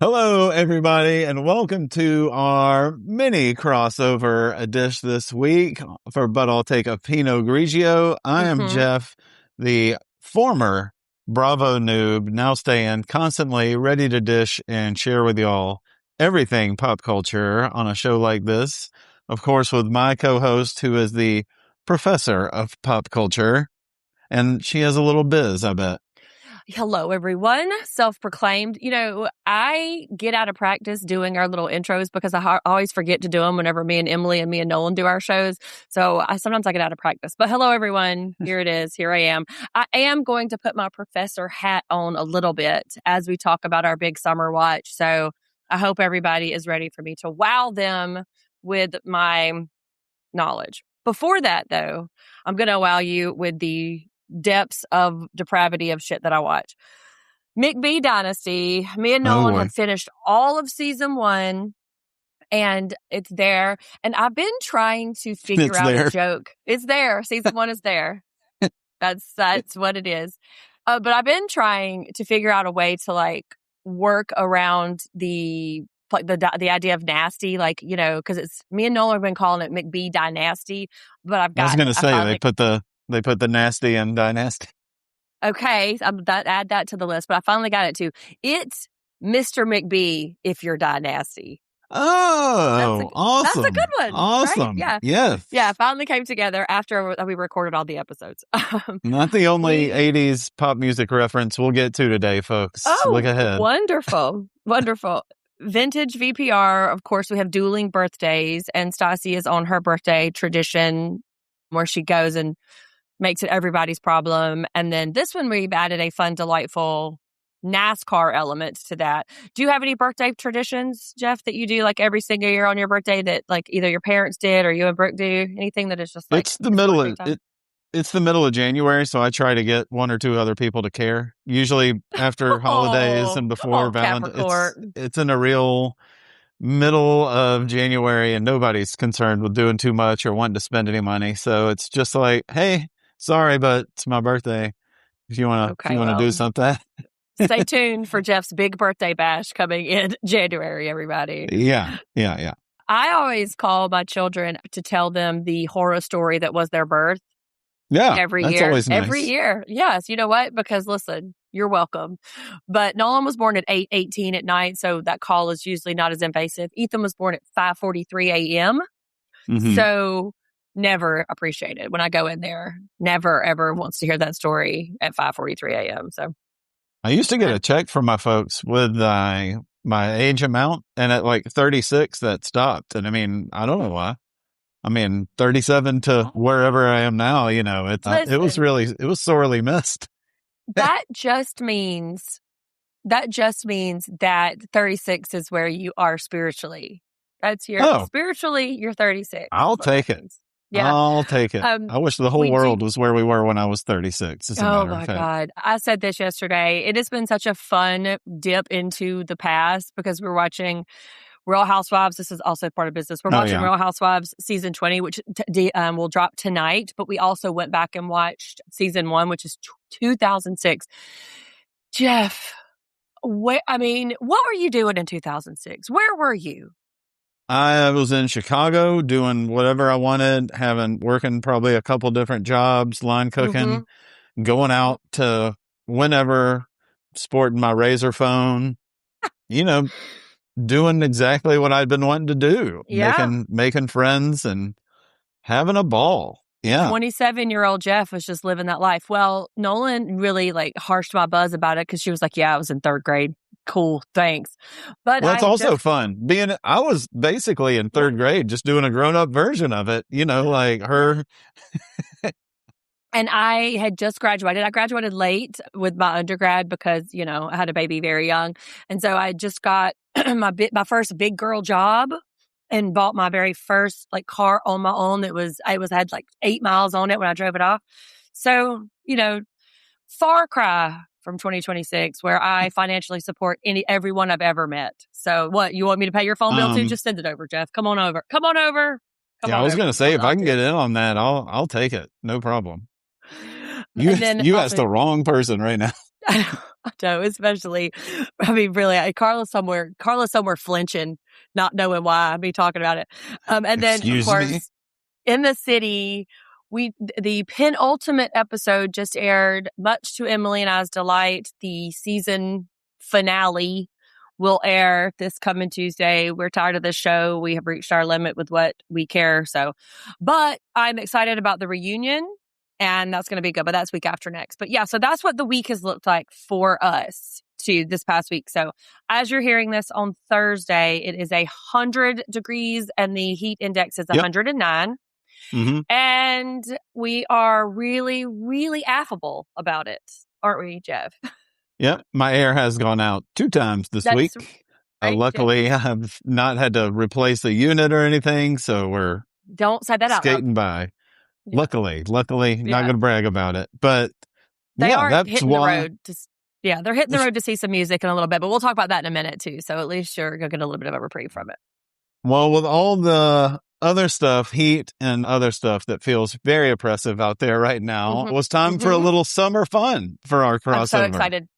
Hello, everybody, and welcome to our mini crossover dish this week for But I'll Take a Pinot Grigio. I am Jeff, the former Bravo noob, now staying constantly ready to dish and share with y'all everything pop culture on a show like this. Of course, with my co-host, who is the professor of pop culture, and she has a little biz, I bet. Hello, everyone. Self-proclaimed. I get out of practice doing our little intros because I always forget to do them whenever me and Emily and me and Nolan do our shows. So sometimes I get out of practice. But hello, everyone. Here it is. Here I am. I am going to put my professor hat on a little bit as we talk about our big summer watch. So I hope everybody is ready for me to wow them with my knowledge. Before that, though, I'm going to wow you with the depths of depravity of shit that I watch. McBee Dynasty. Me and Nolan have finished all of season 1, and it's there. And I've been trying to figure out a joke. It's there. Season 1 is there. That's what it is. But I've been trying to figure out a way to work around the idea of nasty, because it's me and Nolan have been calling it McBee Dynasty. But I was going to say they put the nasty in Dynasty. Okay, add that to the list, but I finally got it too. It's Mr. McBee if you're Dynasty. Oh, awesome. That's a good one. Awesome. Right? Yeah. Yes. Yeah, it finally came together after we recorded all the episodes. Not the only 80s pop music reference we'll get to today, folks. Oh, look ahead. Wonderful. Wonderful. Vintage VPR. Of course, we have dueling birthdays, and Stassi is on her birthday tradition where she goes and makes it everybody's problem. And then this one, we've added a fun, delightful NASCAR element to that. Do you have any birthday traditions, Jeff, that you do every single year on your birthday that either your parents did or you and Brooke do? Anything that is just it's the middle of it's the middle of January, so I try to get one or two other people to care. Usually after holidays and before Valentine's. It's in a real middle of January, and nobody's concerned with doing too much or wanting to spend any money. So it's just hey, sorry, but it's my birthday. If you want to do something. Stay tuned for Jeff's big birthday bash coming in January, everybody. Yeah. I always call my children to tell them the horror story that was their birth. Yeah. Every that's year. Always nice. Every year. Yes. You know what? Because listen, you're welcome. But Nolan was born at 8:18 at night, so that call is usually not as invasive. Ethan was born at 5:43 a.m. Mm-hmm. So never appreciated when I go in there. Never, ever wants to hear that story at 5:43 a.m. So I used to get a check from my folks with my age amount, and at 36, that stopped. And I mean, I don't know why. 37 to wherever I am now, it was sorely missed. That just means that 36 is where you are spiritually. That's spiritually, you're 36. I'll take it. Yeah. I'll take it. I wish the whole world was where we were when I was 36. Oh my God. I said this yesterday. It has been such a fun dip into the past because we're watching Real Housewives. This is also part of business. We're watching Real Housewives season 20, which will drop tonight. But we also went back and watched season 1, which is 2006. Jeff, what were you doing in 2006? Where were you? I was in Chicago doing whatever I wanted, working probably a couple different jobs, line cooking, going out to whenever, sporting my Razor phone, doing exactly what I'd been wanting to do. Yeah. Making friends and having a ball. Yeah. 27-year-old Jeff was just living that life. Well, Nolan really harshed my buzz about it because she was like, yeah, I was in 3rd grade. Cool. Thanks. But that's also fun. I was basically in 3rd grade, just doing a grown-up version of it, like her. And I had just graduated. I graduated late with my undergrad because, I had a baby very young. And so I just got my first big girl job and bought my very first car on my own. I had 8 miles on it when I drove it off. So, far cry from 2026 where I financially support everyone I've ever met. So what, you want me to pay your phone bill too? Just send it over, Jeff. Come on over. I was going to say, if I can get in on that, I'll take it. No problem. You asked the wrong person right now. No, especially, I mean, really, Carla's somewhere flinching, not knowing why, me talking about it. And then, of Excuse me? course, in the city, the penultimate episode just aired, much to Emily and I's delight. The season finale will air this coming Tuesday. We're tired of this show. We have reached our limit with what we care. But I'm excited about the reunion, and that's going to be good. But that's week after next. But yeah, so that's what the week has looked like for us to this past week. So as you're hearing this on Thursday, it is 100 degrees and the heat index is 109. Mm-hmm. And we are really, really affable about it, aren't we, Jeff? Yep. My air has gone out 2 times this That's week. right, Luckily, Jeff. I've not had to replace a unit or anything, so we're Don't say that out loud. skating by. Yeah. Luckily, not going to brag about it. But they are that's hitting why. The road. They're hitting the road to see some music in a little bit, but we'll talk about that in a minute too. So at least you're going to get a little bit of a reprieve from it. Well, with all the other stuff, heat and other stuff that feels very oppressive out there right now, it was time for a little summer fun for our crossover. I'm so excited.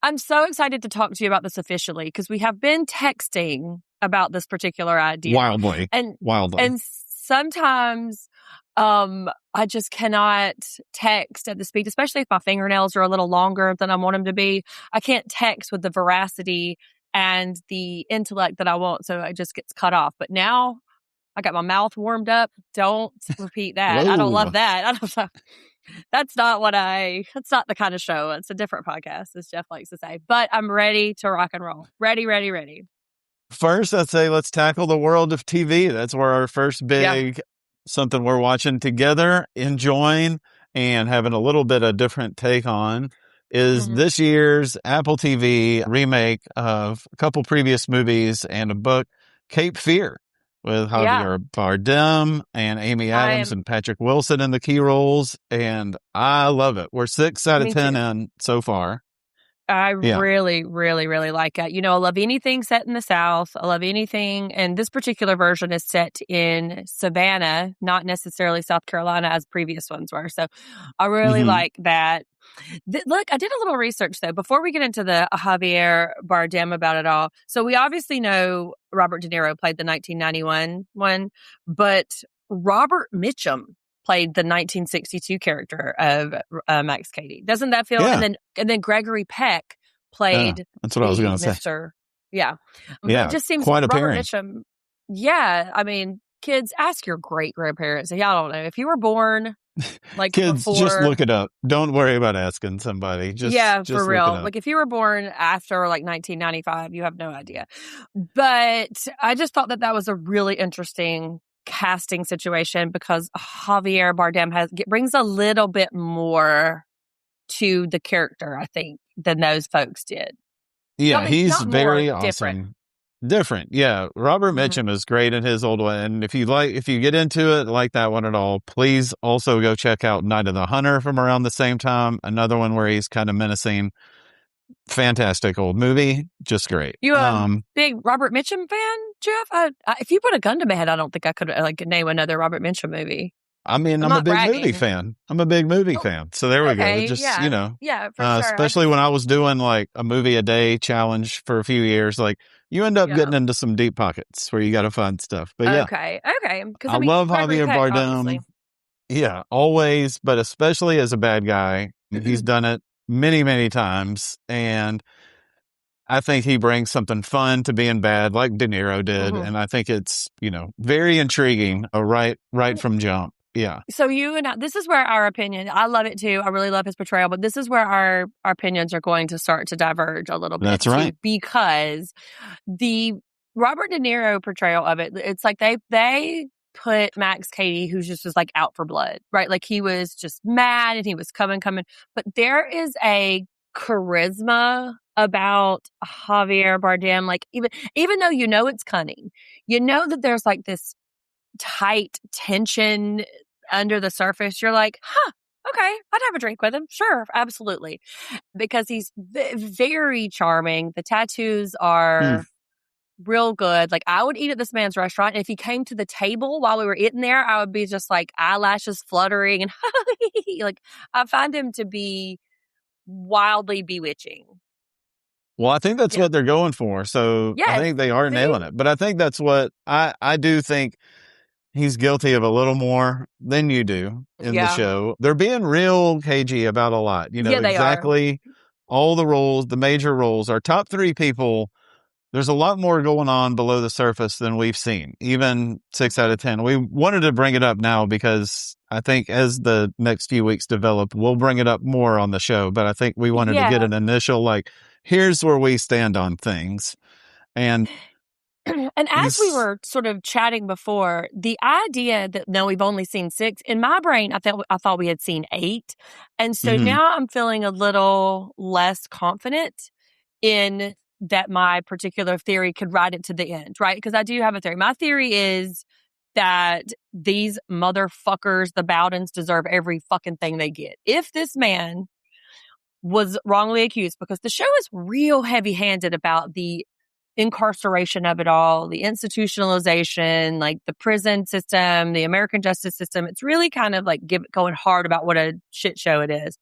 I'm so excited to talk to you about this officially because we have been texting about this particular idea. Wildly. And sometimes I just cannot text at the speed, especially if my fingernails are a little longer than I want them to be. I can't text with the veracity and the intellect that I want, so it just gets cut off. But now I got my mouth warmed up. Don't repeat that. I don't love that. I don't know. That's not the kind of show. It's a different podcast, as Jeff likes to say. But I'm ready to rock and roll. Ready. First, I'd say let's tackle the world of TV. That's where our first big something we're watching together, enjoying, and having a little bit of different take on is this year's Apple TV remake of a couple previous movies and a book, Cape Fear, with Javier Bardem and Amy Adams and Patrick Wilson in the key roles. And I love it. We're 6 out of 10 in so far. I really, really, really like it. I love anything set in the South. I love anything. And this particular version is set in Savannah, not necessarily South Carolina as previous ones were. So I really like that. Look, I did a little research, though, before we get into the Javier Bardem about it all. So we obviously know Robert De Niro played the 1991 one, but Robert Mitchum played the 1962 character of Max Cady. Doesn't that feel? And then Gregory Peck played. That's what I was going to say. Yeah. It just seems quite a Robert pairing. Mitchum. Yeah. I mean, kids, ask your great grandparents. Y'all don't know if you were born like kids. before, just look it up. Don't worry about asking somebody. Just for real. Like if you were born after like 1995, you have no idea. But I just thought that was a really interesting casting situation because Javier Bardem brings a little bit more to the character, I think, than those folks did. Yeah, he's very awesome. Different. Yeah. Robert Mitchum is great in his old one. And if you get into it, like that one at all, please also go check out Night of the Hunter from around the same time. Another one where he's kind of menacing. Fantastic old movie. Just great. You a big Robert Mitchum fan, Jeff? If you put a gun to my head, I don't think I could name another Robert Mitchum movie. I mean, I'm a big movie fan. So there we go. Just, for sure. Especially when I was doing like a movie a day challenge for a few years, like you end up getting into some deep pockets where you got to find stuff. But okay. I love Javier Bardem. Obviously. Yeah, always, but especially as a bad guy. He's done it many, many times. And I think he brings something fun to being bad like De Niro did. And I think it's, very intriguing right from jump. Yeah. So you and I, this is where our opinion, I love it too. I really love his portrayal, but this is where our opinions are going to start to diverge a little bit. That's right. Because the Robert De Niro portrayal of it, it's like they put Max Cady, who's just was like out for blood, right? Like he was just mad and he was coming. But there is a charisma about Javier Bardem. Like even though it's cunning, that there's like this tight tension under the surface. You're like, okay, I'd have a drink with him. Sure, absolutely. Because he's very charming. The tattoos are real good. Like I would eat at this man's restaurant. And if he came to the table while we were eating there, I would be just like eyelashes fluttering and like I find him to be wildly bewitching. Well, I think that's what they're going for. So I Yes. think they are nailing it. But I think that's what I do think he's guilty of a little more than you do in the show. They're being real cagey about a lot. You know, Yeah, they are. exactly all the roles, the major roles. Our top three people, there's a lot more going on below the surface than we've seen, even 6 out of 10. We wanted to bring it up now because I think as the next few weeks develop, we'll bring it up more on the show. But I think we wanted to get an initial, like, here's where we stand on things. And as we were sort of chatting before, the idea that no, we've only seen 6, in my brain, I thought we had seen 8. And so now I'm feeling a little less confident in that my particular theory could ride it to the end, right? Because I do have a theory. My theory is that these motherfuckers, the Bowdens, deserve every fucking thing they get. If this man was wrongly accused, because the show is real heavy-handed about the incarceration of it all, the institutionalization, like the prison system, the American justice system. It's really kind of like going hard about what a shit show it is.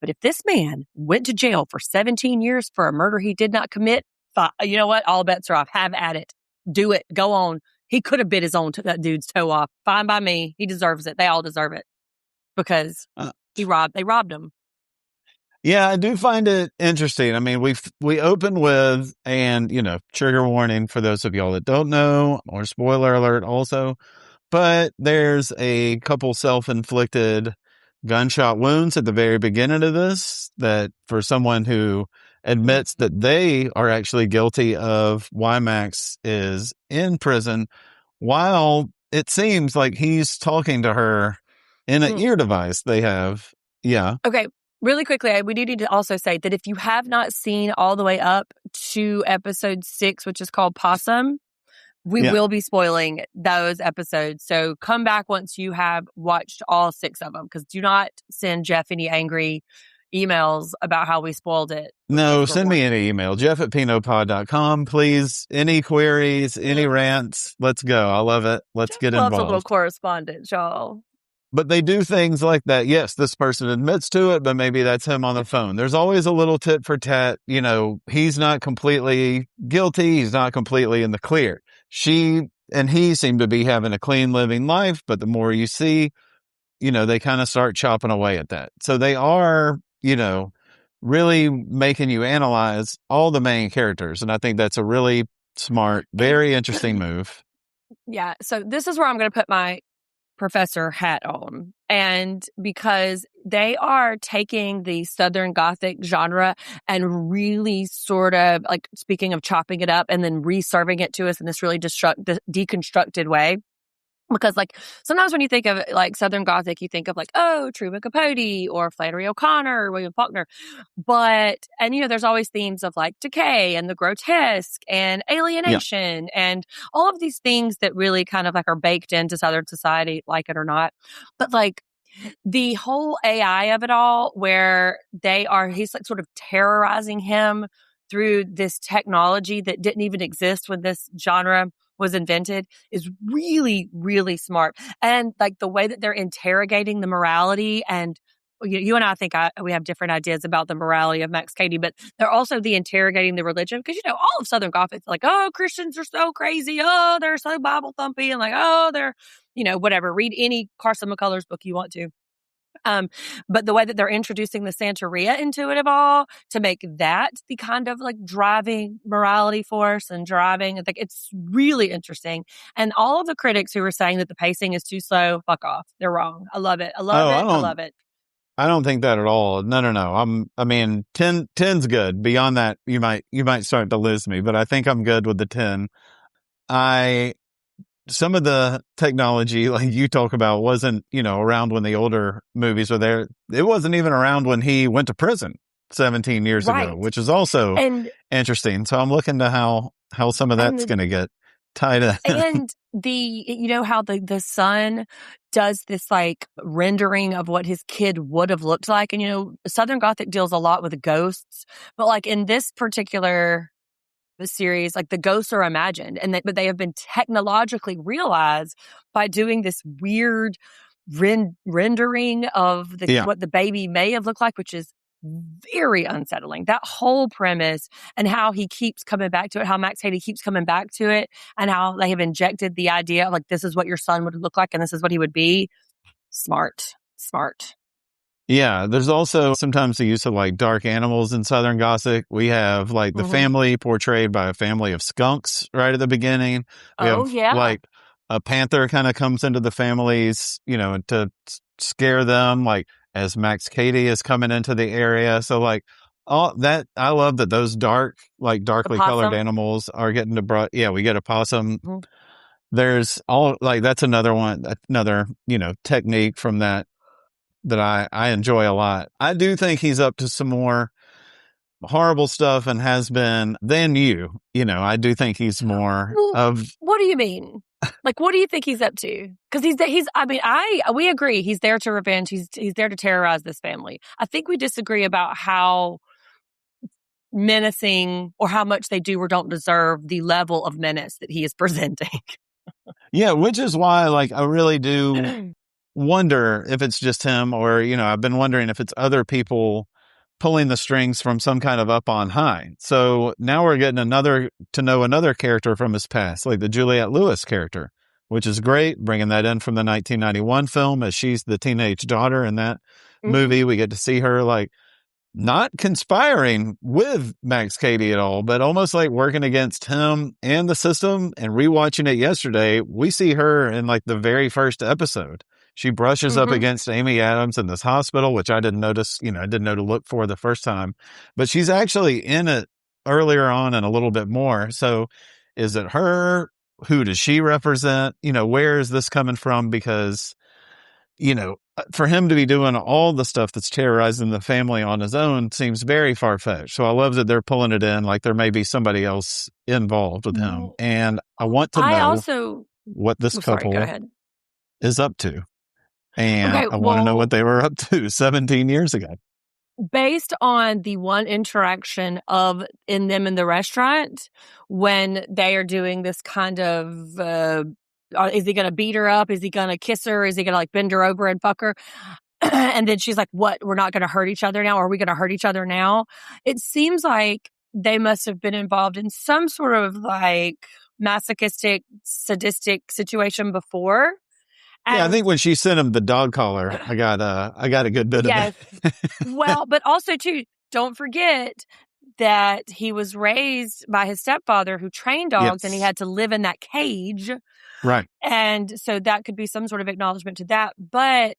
But if this man went to jail for 17 years for a murder he did not commit, you know what? All bets are off. Have at it. Do it. Go on. He could have bit his own that dude's toe off. Fine by me. He deserves it. They all deserve it because they robbed him. Yeah, I do find it interesting. I mean, we open with, and trigger warning for those of y'all that don't know, or spoiler alert also, but there's a couple self-inflicted gunshot wounds at the very beginning of this that for someone who admits that they are actually guilty of why Max is in prison, while it seems like he's talking to her in an ear device they have. Yeah. Okay. Really quickly, we do need to also say that if you have not seen all the way up to episode 6, which is called Possum, we will be spoiling those episodes. So come back once you have watched all 6 of them, because do not send Jeff any angry emails about how we spoiled it. No, send me any email, jeff@pinopod.com, please. Any queries, any rants, let's go. I love it. Let's get involved. Loves a little correspondence, y'all. But they do things like that. Yes, this person admits to it, but maybe that's him on the phone. There's always a little tit for tat. He's not completely guilty. He's not completely in the clear. She and he seem to be having a clean living life, but the more you see, they kind of start chopping away at that. So they are, really making you analyze all the main characters. And I think that's a really smart, very interesting move. Yeah. So this is where I'm going to put my professor hat on. And because they are taking the Southern Gothic genre and really sort of, like, speaking of chopping it up and then reserving it to us in this really deconstructed way. Because, like, sometimes when you think of, like, Southern Gothic, you think of, like, Truman Capote or Flannery O'Connor or William Faulkner. But, and, there's always themes of, like, decay and the grotesque and alienation and all of these things that really kind of, like, are baked into Southern society, like it or not. But, like, the whole AI of it all, where he's, like, sort of terrorizing him through this technology that didn't even exist when this genre was invented, is really, really smart. And, like, the way that they're interrogating the morality, and you and I think we have different ideas about the morality of Max Cady, but they're also interrogating the religion, because, all of Southern Gothic, like, Christians are so crazy. They're so Bible thumpy, and, like, they're, whatever. Read any Carson McCullers book you want to. But the way that they're introducing the Santeria into it all, to make that the kind of, like, driving morality force and driving, like, it's really interesting. And all of the critics who were saying that the pacing is too slow, fuck off. They're wrong. I love it. I love it. I don't think that at all. No. I mean, 10's good. Beyond that, you might start to lose me, but I think I'm good with the 10. Some of the technology, like you talk about, wasn't, around when the older movies were there. It wasn't even around when he went to prison 17 years ago, which is also interesting. So I'm looking to how some of that's going to get tied in. And how the son does this, like, rendering of what his kid would have looked like. And, Southern Gothic deals a lot with ghosts, but, like, in this particular series, like, the ghosts are imagined, but they have been technologically realized by doing this weird rendering of what the baby may have looked like, which is very unsettling. That whole premise and how he keeps coming back to it, how Max Cady keeps coming back to it, and how they have injected the idea of like, this is what your son would look like and this is what he would be. Smart. Yeah, there's also sometimes the use of like dark animals in Southern Gothic. We have like the family portrayed by a family of skunks right at the beginning. We have like a panther kind of comes into the families, to scare them, like as Max Cady is coming into the area. So like all that, I love that those darkly colored animals are getting to brought. Yeah, we get a possum. There's all like, that's another technique from that I enjoy a lot. I do think he's up to some more horrible stuff and has been than you. I do think he's more of. What do you mean? Like, what do you think he's up to? Because we agree he's there to revenge. He's there to terrorize this family. I think we disagree about how menacing or how much they do or don't deserve the level of menace that he is presenting. Yeah, which is why, like, I really do wonder if it's just him or, I've been wondering if it's other people pulling the strings from some kind of up on high. So now we're getting to know another character from his past, like the Juliette Lewis character, which is great. Bringing that in from the 1991 film as she's the teenage daughter in that movie. We get to see her like not conspiring with Max Cady at all, but almost like working against him and the system. And rewatching it yesterday, we see her in like the very first episode. She brushes up against Amy Adams in this hospital, which I didn't notice, I didn't know to look for the first time, but she's actually in it earlier on and a little bit more. So is it her? Who does she represent? Where is this coming from? Because, for him to be doing all the stuff that's terrorizing the family on his own seems very far-fetched. So I love that they're pulling it in like there may be somebody else involved with him. And I want to know what this couple is up to. And I want to know what they were up to 17 years ago. Based on the one interaction in them in the restaurant when they are doing this kind of, is he going to beat her up? Is he going to kiss her? Is he going to like bend her over and fuck her? And then she's like, what? We're not going to hurt each other now? Are we going to hurt each other now? It seems like they must have been involved in some sort of like masochistic, sadistic situation before. Yeah, I think when she sent him the dog collar, I got a good bit of that. Well, but also too, don't forget that he was raised by his stepfather who trained dogs and he had to live in that cage. Right. And so that could be some sort of acknowledgement to that. But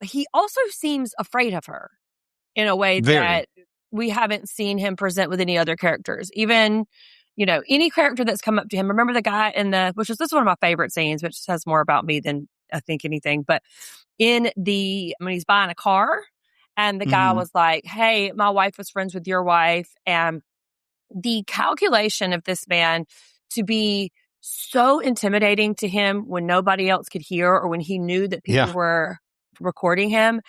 he also seems afraid of her in a way that we haven't seen him present with any other characters. Even, any character that's come up to him. Remember the guy this is one of my favorite scenes, which says more about me than I think anything, but when he's buying a car and the guy was like, hey, my wife was friends with your wife. And the calculation of this man to be so intimidating to him when nobody else could hear or when he knew that people were recording him,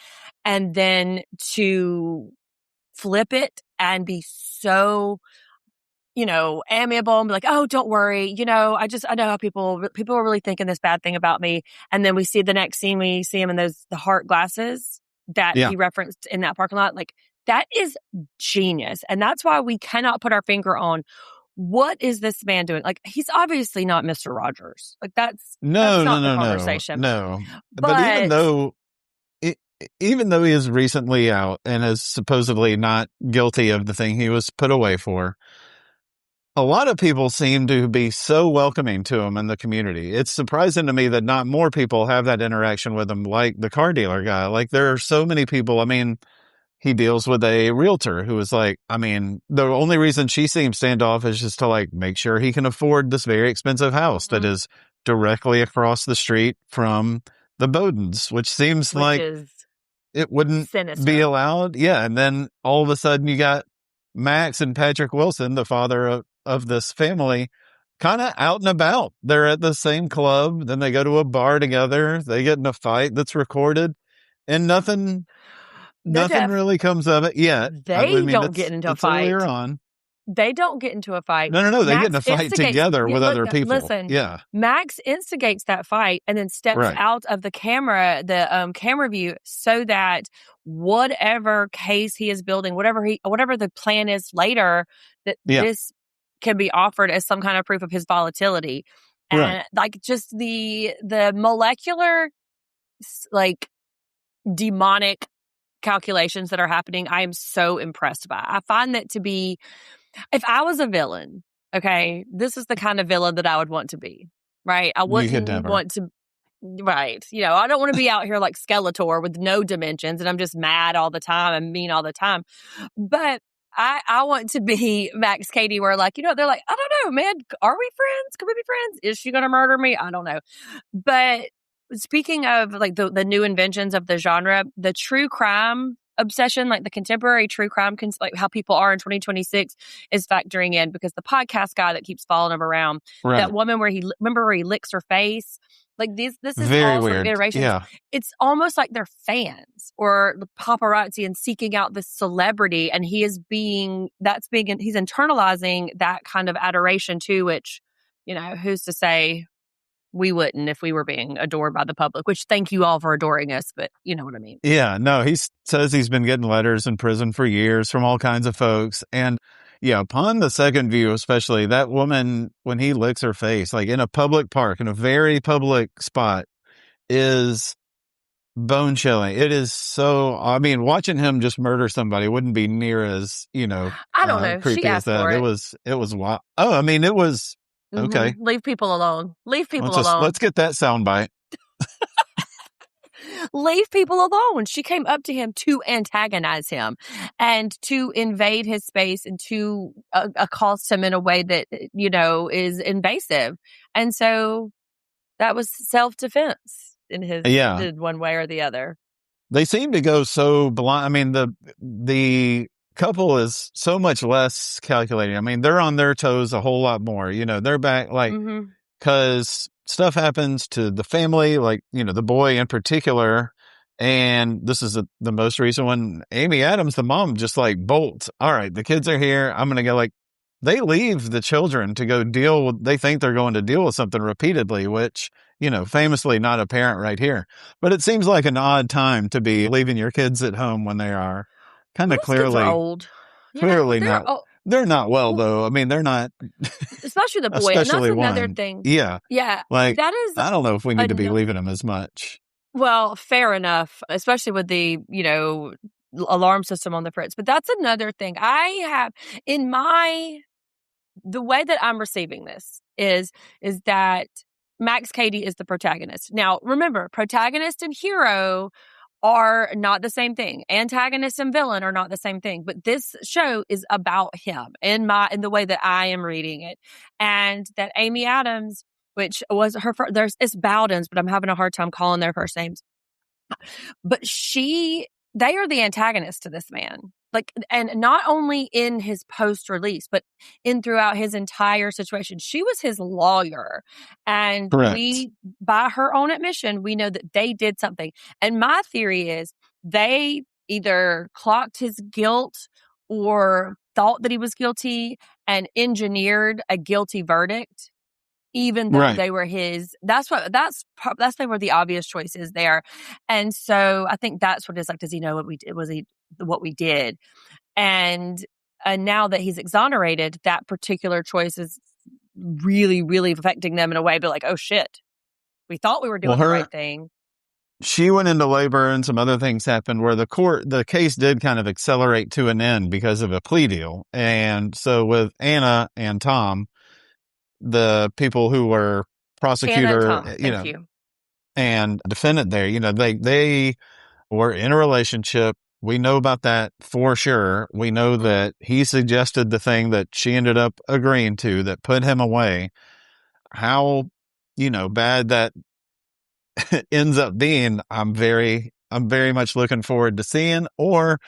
and then to flip it and be so amiable and be like, oh, don't worry. I know how people are really thinking this bad thing about me. And then we see the next scene, we see him in the heart glasses that he referenced in that parking lot. Like, that is genius. And that's why we cannot put our finger on what is this man doing? Like, he's obviously not Mr. Rogers. Like, that's not the conversation. No. But even though he is recently out and is supposedly not guilty of the thing he was put away for, a lot of people seem to be so welcoming to him in the community. It's surprising to me that not more people have that interaction with him, like the car dealer guy. Like, there are so many people. I mean, he deals with a realtor who is like, the only reason she seems standoffish is to like make sure he can afford this very expensive house that is directly across the street from the Bowdens, which seems like it wouldn't be allowed. Yeah. And then all of a sudden you got Max and Patrick Wilson, the father of this family, kind of out and about. They're at the same club. Then they go to a bar together. They get in a fight that's recorded, and nothing really comes of it yet. They don't get into a fight. Earlier on. They don't get into a fight. No. They get in Max a fight instigates. together Yeah, with other people. listen. Yeah. Max instigates that fight and then steps Right. out of the camera view, so that whatever case he is building, whatever the plan is later, that Yeah. this can be offered as some kind of proof of his volatility. Right. And like just the molecular, like, demonic calculations that are happening, I am so impressed by. I find that to be, if I was a villain, okay, this is the kind of villain that I would want to be, right? I wouldn't want to, right? You know, I don't want to be out here like Skeletor with no dimensions and I'm just mad all the time and mean all the time. But I want to be Max Cady, where, like, you know, they're like, I don't know, man, are we friends? Could we be friends? Is she going to murder me? I don't know. But speaking of like the new inventions of the genre, the true crime obsession, like the contemporary true crime, like how people are in 2026, is factoring in, because the podcast guy that keeps following him around, that woman where he licks her face, like this is very all weird. sort of iterations. Yeah. It's almost like they're fans or the paparazzi and seeking out this celebrity, and he's internalizing that kind of adoration too, which, you know, who's to say we wouldn't if we were being adored by the public, which thank you all for adoring us, but you know what I mean. Yeah, no, he says he's been getting letters in prison for years from all kinds of folks. And yeah, upon the second view, especially, that woman, when he licks her face, like in a public park, in a very public spot, is bone chilling. It is so, I mean, watching him just murder somebody wouldn't be near as, you know, I don't know. creepy She as asked that. for it. It was wild. Oh, I mean, it was okay. Leave people alone. Alone. Let's get that soundbite. Leave people alone. She came up to him to antagonize him and to invade his space and to accost him in a way that, you know, is invasive. And so that was self-defense in his, one way or the other. They seem to go so blind. I mean, the couple is so much less calculating. I mean, they're on their toes a whole lot more. You know, they're back, like, because stuff happens to the family, like, you know, the boy in particular. And this is the most recent one. Amy Adams, the mom, just like bolts. All right, the kids are here. I'm going to go. Like, they leave the children to go deal with, they think they're going to deal with something repeatedly, which, you know, famously not apparent right here. But it seems like an odd time to be leaving your kids at home when they are kind of clearly old. Clearly not. Old. They're not well, though. I mean, they're not. Especially the boy. Especially and that's another one. thing. Yeah. Yeah. Like, that is, I don't know if we need to be leaving them as much. Well, fair enough, especially with the, you know, alarm system on the fritz. But that's another thing. I have the way that I'm receiving this is that Max Cady is the protagonist. Now, remember, protagonist and hero are not the same thing. Antagonist and villain are not the same thing. But this show is about him in the way that I am reading it. And that Amy Adams, which was her first, it's Bowden's, but I'm having a hard time calling their first names. But they are the antagonist to this man. Like, and not only in his post-release, but throughout his entire situation. She was his lawyer. And Correct. by her own admission, we know that they did something. And my theory is they either clocked his guilt or thought that he was guilty and engineered a guilty verdict, even though they were his. That's where the obvious choice is there. And so I think that's what it is. Like, does he know what we did? What we did? And now that he's exonerated, that particular choice is really, really affecting them in a way. But like, oh shit, we thought we were doing the right thing. She went into labor and some other things happened where the case did kind of accelerate to an end because of a plea deal. And so with Anna and Tom, the people who were prosecutor, and defendant there, you know, they were in a relationship. We know about that for sure. We know that he suggested the thing that she ended up agreeing to that put him away. How, you know, bad that ends up being, I'm very much looking forward to seeing, or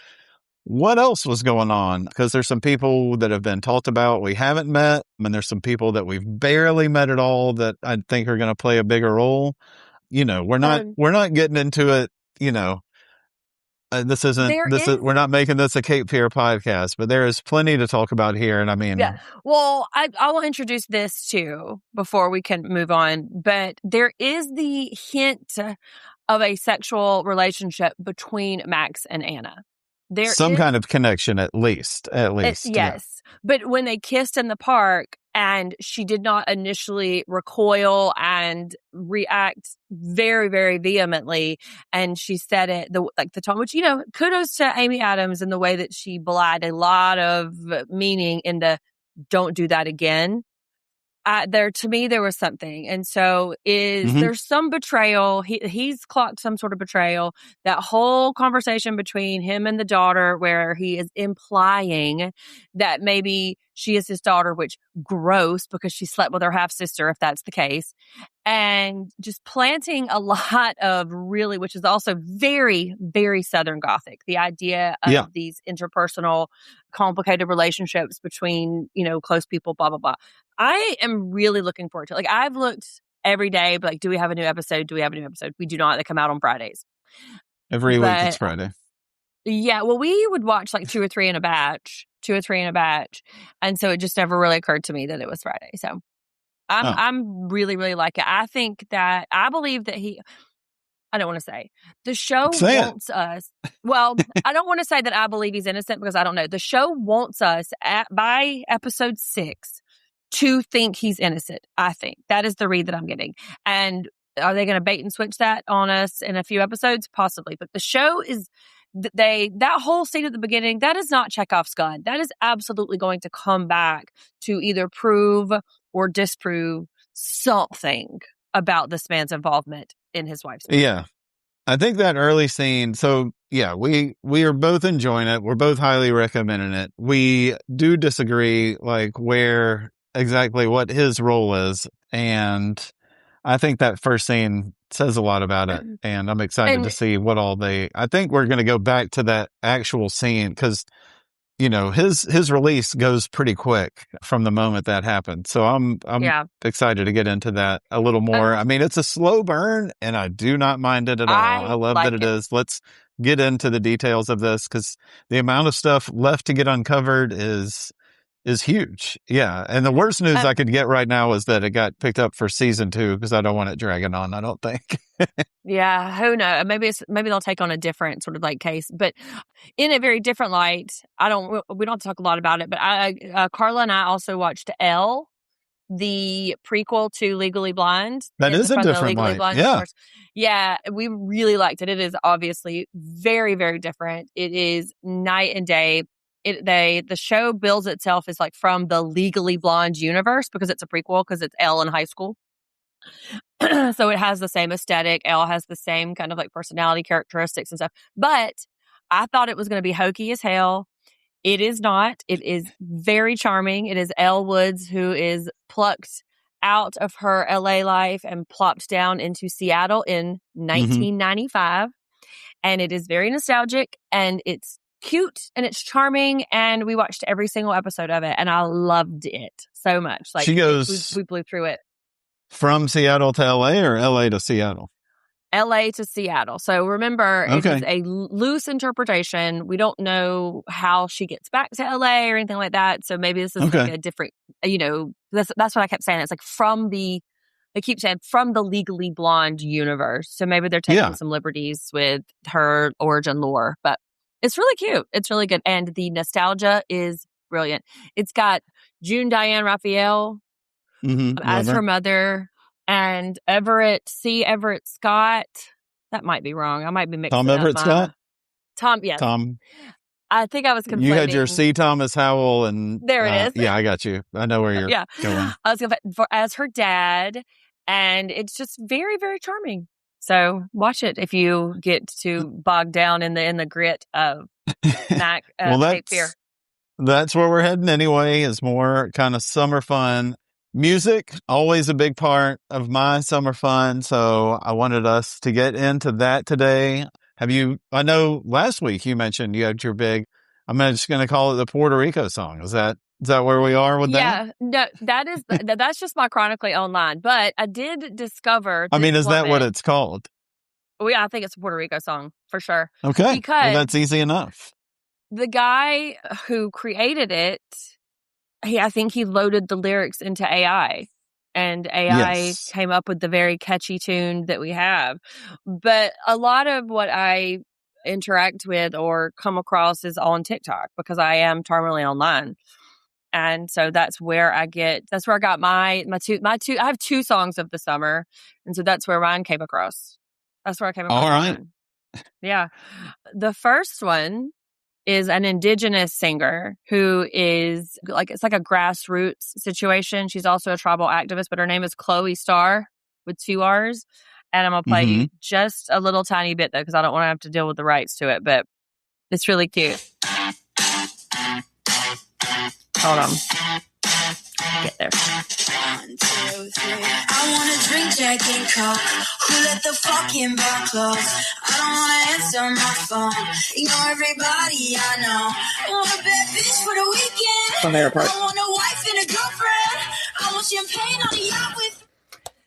what else was going on, because there's some people that have been talked about we haven't met, and there's some people that we've barely met at all that I think are going to play a bigger role. You know, we're not getting into it, you know, There is. We're not making this a Cape Fear podcast, but there is plenty to talk about here. And I mean, Yeah. Well, I will introduce this too before we can move on. But there is the hint of a sexual relationship between Max and Anna. There some is kind of connection, at least. Yeah. yes. But when they kissed in the park and she did not initially recoil and react very, very vehemently, and she said it the tone, which, kudos to Amy Adams in the way that she belied a lot of meaning in the don't do that again. To me, there was something. And so there's some betrayal. He's clocked some sort of betrayal. That whole conversation between him and the daughter where he is implying that maybe she is his daughter, which gross because she slept with her half sister, if that's the case. And just planting a lot of really, which is also very, very Southern Gothic, the idea of these interpersonal, complicated relationships between, close people, blah, blah, blah. I am really looking forward to it. Like, I've looked every day, but do we have a new episode? Do we have a new episode? We do not. They come out on Fridays. Every week it's Friday. Yeah. Well, we would watch like two or three in a batch. And so it just never really occurred to me that it was Friday. So I'm really, really like it. I believe that I don't want to say the show wants us. Well, I don't want to say that I believe he's innocent because I don't know. The show wants us by episode 6 to think he's innocent. I think that is the read that I'm getting. And are they going to bait and switch that on us in a few episodes? Possibly. But the show is that whole scene at the beginning, that is not Chekhov's gun. That is absolutely going to come back to either prove or disprove something about this man's involvement in his wife's murder. Yeah. I think that early scene, so yeah, we are both enjoying it. We're both highly recommending it. We do disagree, like, where exactly what his role is. And I think that first scene says a lot about it. And I'm excited to see what I think we're going to go back to that actual scene because, his release goes pretty quick from the moment that happened. So I'm excited to get into that a little more. I mean, it's a slow burn and I do not mind it at all. I love that it is. Let's get into the details of this because the amount of stuff left to get uncovered is huge. Yeah. And the worst news I could get right now is that it got picked up for season 2 because I don't want it dragging on, I don't think. Yeah. Who knows? Maybe they'll take on a different sort of like case, but in a very different light. We don't have to talk a lot about it, but Carla and I also watched Elle, the prequel to Legally Blonde. That is a different light. Yeah. Yeah. We really liked it. It is obviously very, very different. It is night and day. The show bills itself as like from the Legally Blonde universe because it's a prequel because it's Elle in high school. So it has the same aesthetic. Elle has the same kind of like personality characteristics and stuff. But I thought it was going to be hokey as hell. It is not. It is very charming. It is Elle Woods who is plucked out of her LA life and plopped down into Seattle in 1995. And it is very nostalgic and it's cute and it's charming, and we watched every single episode of it and I loved it so much. Like, she goes we blew through it. From Seattle to LA or LA to Seattle? LA to Seattle. So remember, it is a loose interpretation. We don't know how she gets back to LA or anything like that. So maybe this is like a different, that's what I kept saying. It's like they keep saying from the Legally Blonde universe. So maybe they're taking some liberties with her origin lore, but it's really cute. It's really good. And the nostalgia is brilliant. It's got June Diane Raphael as her mother and Everett Scott. That might be wrong. I might be mixing Tom Everett Scott? Tom, yes. Tom. I think I was conflating. You had your C. Thomas Howell and... There it is. Yeah, I got you. I know where you're going. I was going as her dad, and it's just very, very charming. So watch it if you get too bogged down in the grit of Mac Cape Fear. That's where we're heading anyway, is more kind of summer fun. Music, always a big part of my summer fun. So I wanted us to get into that today. I know last week you mentioned you had your big, I'm just going to call it the Puerto Rico song. Is that where we are with that? Yeah, no, that's just my chronically owned line. But I did discover. I mean, is that what it's called? Oh, yeah, I think it's a Puerto Rico song for sure. Okay. Because well, that's easy enough. The guy who created it, I think he loaded the lyrics into AI. And AI came up with the very catchy tune that we have. But a lot of what I interact with or come across is on TikTok because I am terminally online. And so that's where I got my two, I have 2 songs of the summer. And so that's where mine came across. That's where I came across. All right. Mine. Yeah. The first one is an indigenous singer who is it's like a grassroots situation. She's also a tribal activist, but her name is Chloe Starr with 2 R's. And I'm going to play you just a little tiny bit though, because I don't want to have to deal with the rights to it, but it's really cute. Hold on. Get there. 1, 2, 3. I want to drink Jack and Coke. Who let the fucking bar close? I don't want to answer my phone. Ignore everybody I know. I want a bad bitch for the weekend. I want a wife and a girlfriend. I want champagne on the yacht with.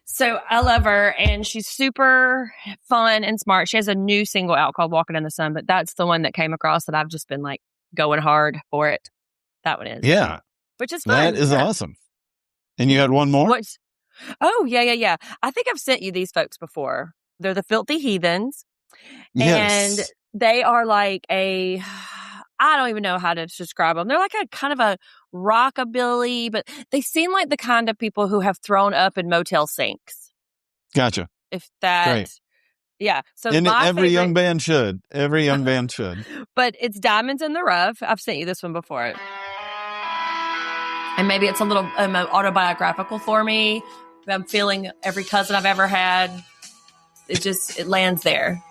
So I love her, and she's super fun and smart. She has a new single out called Walking in the Sun, but that's the one that came across that I've just been like going hard for it. That one is. Yeah. Which is fun. That is awesome. And you had one more? Oh, yeah. I think I've sent you these folks before. They're the Filthy Heathens. Yes. And they are like I don't even know how to describe them. They're like a kind of a rockabilly, but they seem like the kind of people who have thrown up in motel sinks. Gotcha. If that. Great. Yeah. So every young band should. Every young band should. But it's Diamonds in the Rough. I've sent you this one before. And maybe it's a little autobiographical for me. I'm feeling every cousin I've ever had. It lands there.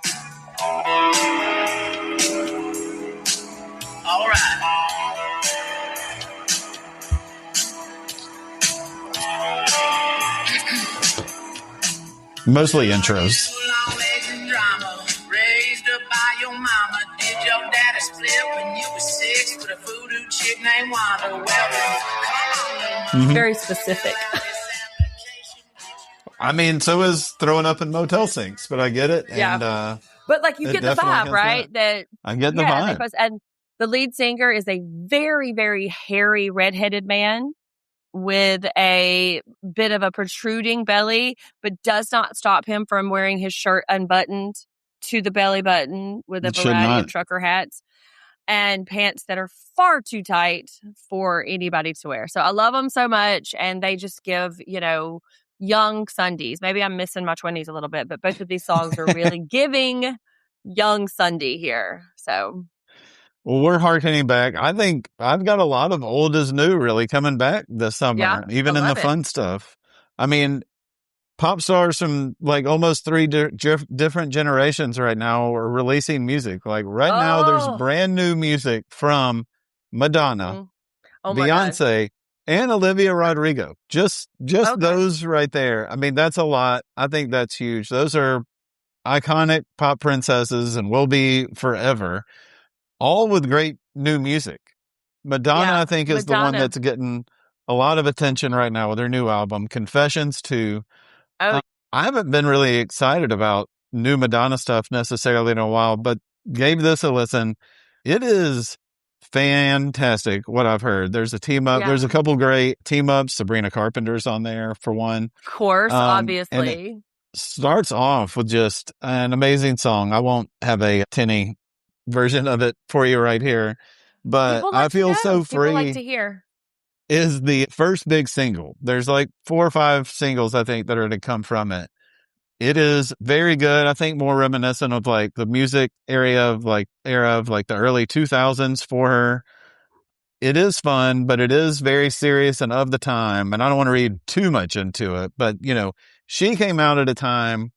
All right. Mostly intros. Raised up by your mama. Did your daddy split when you were 6 with a voodoo chick named Wanda? Well, very specific. I mean, so is throwing up in motel sinks, but I get it. Yeah. And, but like you get the vibe, right? That I get the vibe. And the lead singer is a very, very hairy redheaded man with a bit of a protruding belly, but does not stop him from wearing his shirt unbuttoned to the belly button with a variety of trucker hats and pants that are far too tight for anybody to wear. So I love them so much. And they just give, young Sundis. Maybe I'm missing my 20s a little bit, but both of these songs are really giving young Sundi here. So. Well, we're harkening back. I think I've got a lot of old as new really coming back this summer, even in the fun stuff. I mean, pop stars from like almost 3 different generations right now are releasing music. Like now, there's brand new music from Madonna, Beyonce, and Olivia Rodrigo. Just those right there. I mean, that's a lot. I think that's huge. Those are iconic pop princesses and will be forever. All with great new music. Madonna, I think, is the one that's getting a lot of attention right now with her new album, Confessions 2. I haven't been really excited about new Madonna stuff necessarily in a while, but gave this a listen. It is fantastic what I've heard. There's a team up. Yeah. There's a couple great team ups. Sabrina Carpenter's on there for one. Of course, obviously. And it starts off with just an amazing song. I won't have a tinny version of it for you right here, but I Feel So Free like to hear. Is the first big single. There's like 4 or 5 singles I think that are to come from it. It is very good. I think more reminiscent of like the music era of like the early 2000s for her. It is fun, but it is very serious and of the time. And I don't want to read too much into it, but she came out at a time,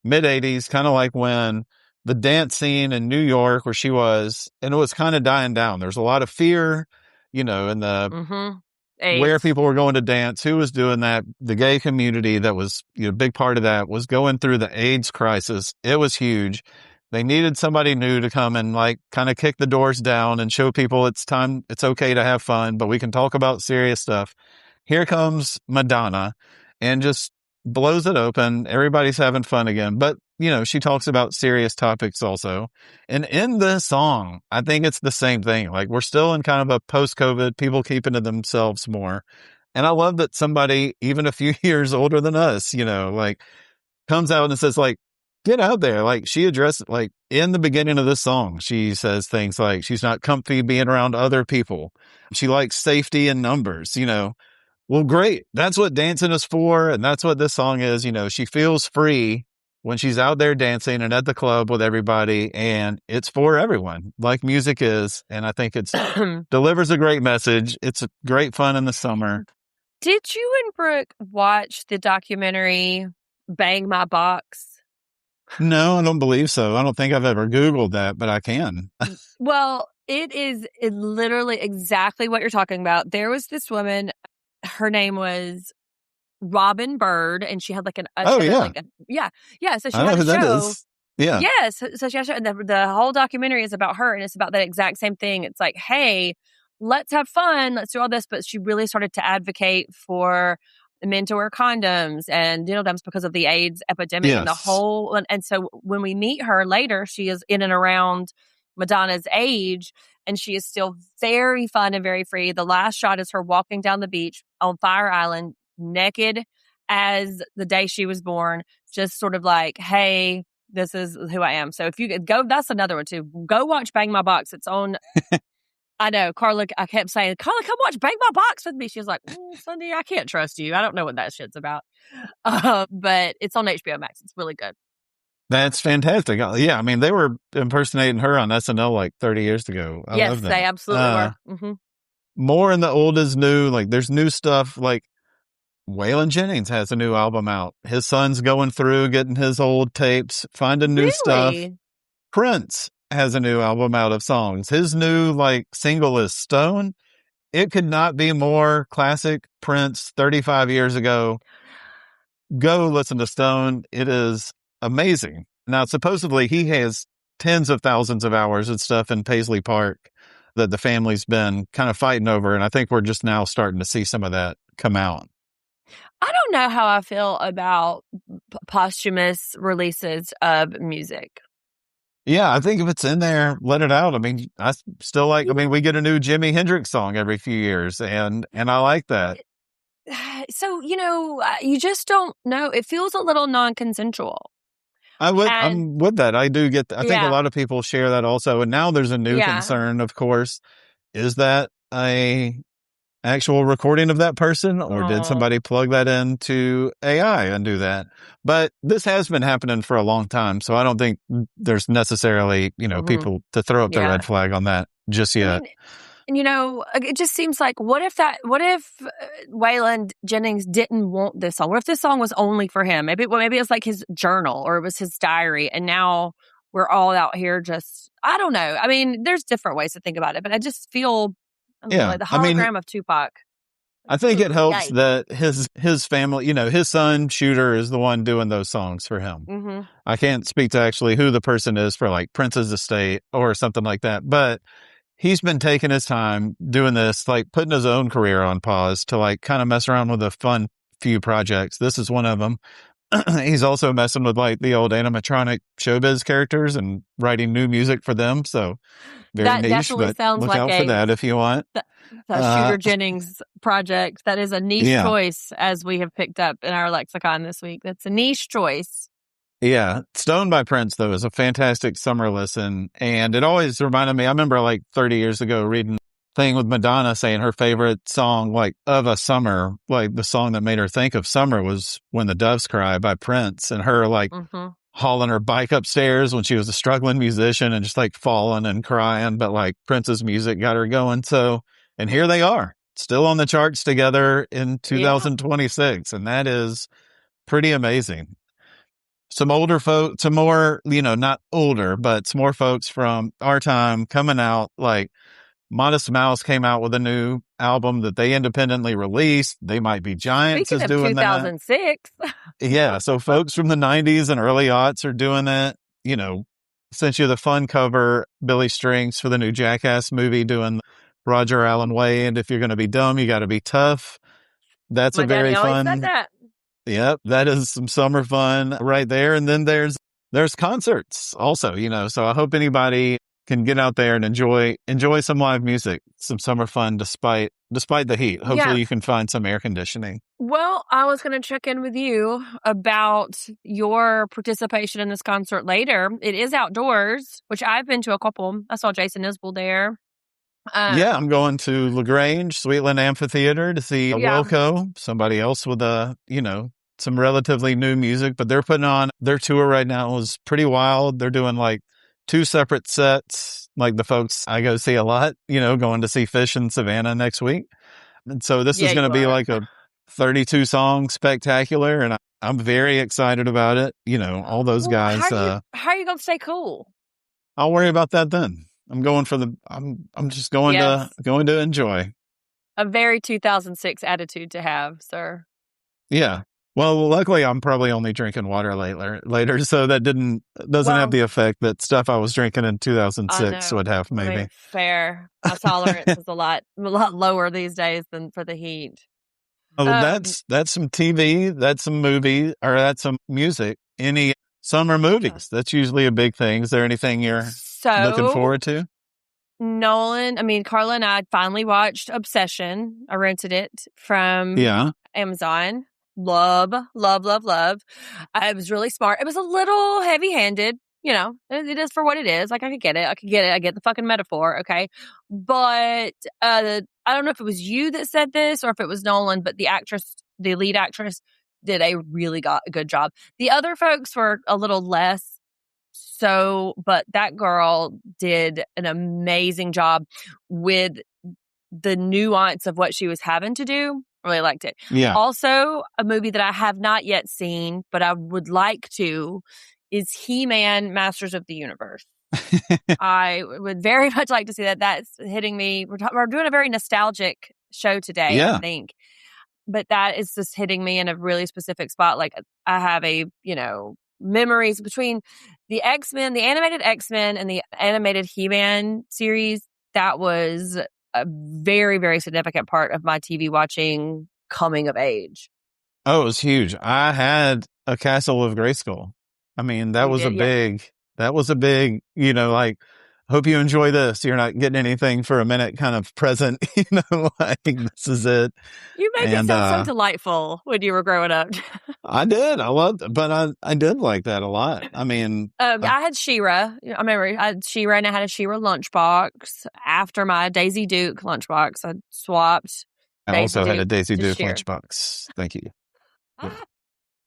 mid 80s, kind of like when the dance scene in New York where she was, and it was kind of dying down. There's a lot of fear, in the where people were going to dance, who was doing that. The gay community that was a big part of that was going through the AIDS crisis. It was huge. They needed somebody new to come and like kind of kick the doors down and show people it's okay to have fun, but we can talk about serious stuff. Here comes Madonna and just blows it open. Everybody's having fun again. But she talks about serious topics also. And in this song, I think it's the same thing. Like, we're still in kind of a post-COVID, people keeping to themselves more. And I love that somebody, even a few years older than us, like, comes out and says, like, get out there. Like, she addressed, like, in the beginning of this song, she says things like she's not comfy being around other people. She likes safety in numbers, Well, great. That's what dancing is for. And that's what this song is. She feels free when she's out there dancing and at the club with everybody. And it's for everyone, like music is. And I think it's delivers a great message. It's great fun in the summer. Did you and Brooke watch the documentary Bang My Box? No, I don't believe so. I don't think I've ever Googled that, but I can. Well, it is literally exactly what you're talking about. There was this woman, her name was Robin Bird, and she had like yeah. So she I know had who a that show. is. Yeah. Yes. So she had a show, and the whole documentary is about her, and it's about that exact same thing. It's like, hey, let's have fun. Let's do all this. But she really started to advocate for men to wear condoms and dildos because of the AIDS epidemic and the whole. And so when we meet her later, she is in and around Madonna's age, and she is still very fun and very free. The last shot is her walking down the beach on Fire Island, naked as the day she was born, just sort of like, hey, this is who I am. So if you could go, that's another one too. Go watch Bang My Box. It's on. I know, Carla, I kept saying, Carla, come watch Bang My Box with me. She was like, Sundi, I can't trust you. I don't know what that shit's about. But it's on HBO Max. It's really good. That's fantastic. Yeah, I mean, they were impersonating her on SNL like 30 years ago. I love that. They absolutely were. Mm-hmm. More in the old is new. Like, there's new stuff. Like, Waylon Jennings has a new album out. His son's going through, getting his old tapes, finding new stuff. Prince has a new album out of songs. His new, like, single is Stone. It could not be more classic Prince 35 years ago. Go listen to Stone. It is amazing. Now, supposedly he has tens of thousands of hours of stuff in Paisley Park that the family's been kind of fighting over. And I think we're just now starting to see some of that come out. I don't know how I feel about posthumous releases of music. Yeah, I think if it's in there, let it out. I mean, I still like, we get a new Jimi Hendrix song every few years, and I like that. So, you just don't know. It feels a little non-consensual. I'm with that. I do get, I think a lot of people share that also. And now there's a new concern, of course. Is that a actual recording of that person, or did somebody plug that into AI and do that? But this has been happening for a long time, so I don't think there's necessarily, people to throw up the red flag on that just yet. And, it just seems like, what if Waylon Jennings didn't want this song? What if this song was only for him? Maybe it's like his journal, or it was his diary, and now we're all out here just, I don't know. I mean, there's different ways to think about it, but I just feel like the hologram of Tupac. I think it helps that his family, his son Shooter is the one doing those songs for him. Mm-hmm. I can't speak to actually who the person is for like Prince's estate or something like that, but he's been taking his time doing this, like putting his own career on pause to like kind of mess around with a fun few projects. This is one of them. He's also messing with like the old animatronic showbiz characters and writing new music for them. So very that niche, definitely but sounds look like out for that if you want. Shooter Jennings project. That is a niche choice, as we have picked up in our lexicon this week. That's a niche choice. Yeah. Stone by Prince, though, is a fantastic summer listen. And it always reminded me, I remember like 30 years ago reading thing with Madonna saying her favorite song, like of a summer, like the song that made her think of summer was When the Doves Cry by Prince, and her like hauling her bike upstairs when she was a struggling musician and just like falling and crying. But like Prince's music got her going. So, and here they are still on the charts together in 2026. And that is pretty amazing. Some older folks, some more, not older, but some more folks from our time coming out, like Modest Mouse came out with a new album that they independently released. They Might Be Giants Speaking is of doing 2006. that. Yeah. So folks from the 90s and early aughts are doing that. Sent you the fun cover, Billy Strings for the new Jackass movie doing Roger Allen Way. And if you're going to be dumb, you got to be tough. That's My a very daddy always fun. said that. Yep. That is some summer fun right there. And then there's there's concerts also, so I hope anybody can get out there and enjoy some live music, some summer fun despite the heat. Hopefully you can find some air conditioning. Well, I was going to check in with you about your participation in this concert later. It is outdoors, which I've been to a couple. I saw Jason Isbell there. I'm going to LaGrange, Sweetland Amphitheater to see Wilco, somebody else with some relatively new music, but they're putting on their tour right now is pretty wild. They're doing like 2 separate sets, like the folks I go see a lot, going to see Fish in Savannah next week. And so this is going to be like a 32 song spectacular. And I'm very excited about it. All those guys. How are you going to stay cool? I'll worry about that then. I'm going for I'm just going to enjoy. A very 2006 attitude to have, sir. Yeah. Well, luckily I'm probably only drinking water later, so that doesn't have the effect that stuff I was drinking in 2006 would have. Maybe. I mean, fair. My tolerance is a lot lower these days than for the heat. Oh, that's some TV, that's some movie, or that's some music. Any summer movies? That's usually a big thing. Is there anything you're looking forward to? Carla and I finally watched Obsession. I rented it from Amazon. Love. It was really smart. It was a little heavy-handed, it is for what it is. Like, I get it. I get the fucking metaphor, okay? But I don't know if it was you that said this or if it was Nolan, but the lead actress did a really good job. The other folks were a little less so, but that girl did an amazing job with the nuance of what she was having to do. Really liked it. Yeah. Also, a movie that I have not yet seen, but I would like to, is He-Man Masters of the Universe. I would very much like to see that. That's hitting me. We're doing a very nostalgic show today, I think. But that is just hitting me in a really specific spot. Like, I have memories between the X-Men, the animated X-Men, and the animated He-Man series. That was a very, very significant part of my TV watching coming of age. Oh, it was huge. I had a Castle of Grayskull. I mean, that was a big, hope you enjoy this. You're not getting anything for a minute kind of present, like this is it. You make it sound so delightful when you were growing up. I did. I loved it, but I did like that a lot. I mean, I had She-Ra. I remember I had She-Ra and I had a She-Ra lunchbox. After my Daisy Duke lunchbox, I swapped. I also had a Daisy Duke lunchbox. Thank you.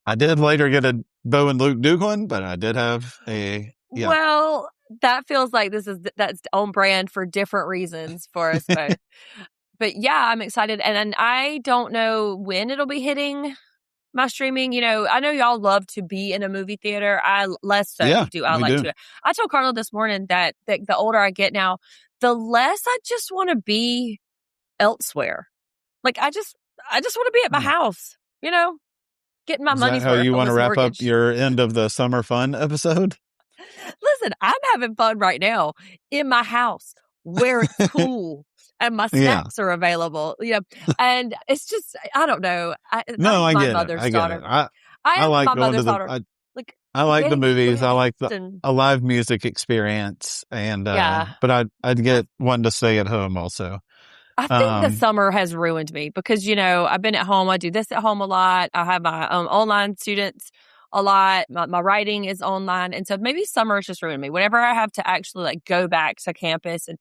I did later get a Bo and Luke Duke one, but I did have a. Yeah. Well, that feels like that's on brand for different reasons for us both. But yeah, I'm excited, and I don't know when it'll be hitting my streaming. I know y'all love to be in a movie theater. I less so do. I like to. I told Carla this morning that the older I get now, the less I just want to be elsewhere. Like I just want to be at my house. Getting my money's worth. How you want to wrap up your end of the summer fun episode? Listen, I'm having fun right now in my house where it's cool and my snacks are available. And it's just, I don't know. I get it. I get it. I like going to the. I like the movies. I like a live music experience, and but I'd get one to stay at home also. I think the summer has ruined me because I've been at home. I do this at home a lot. I have my online students a lot. My writing is online. And so maybe summer has just ruined me. Whenever I have to actually go back to campus and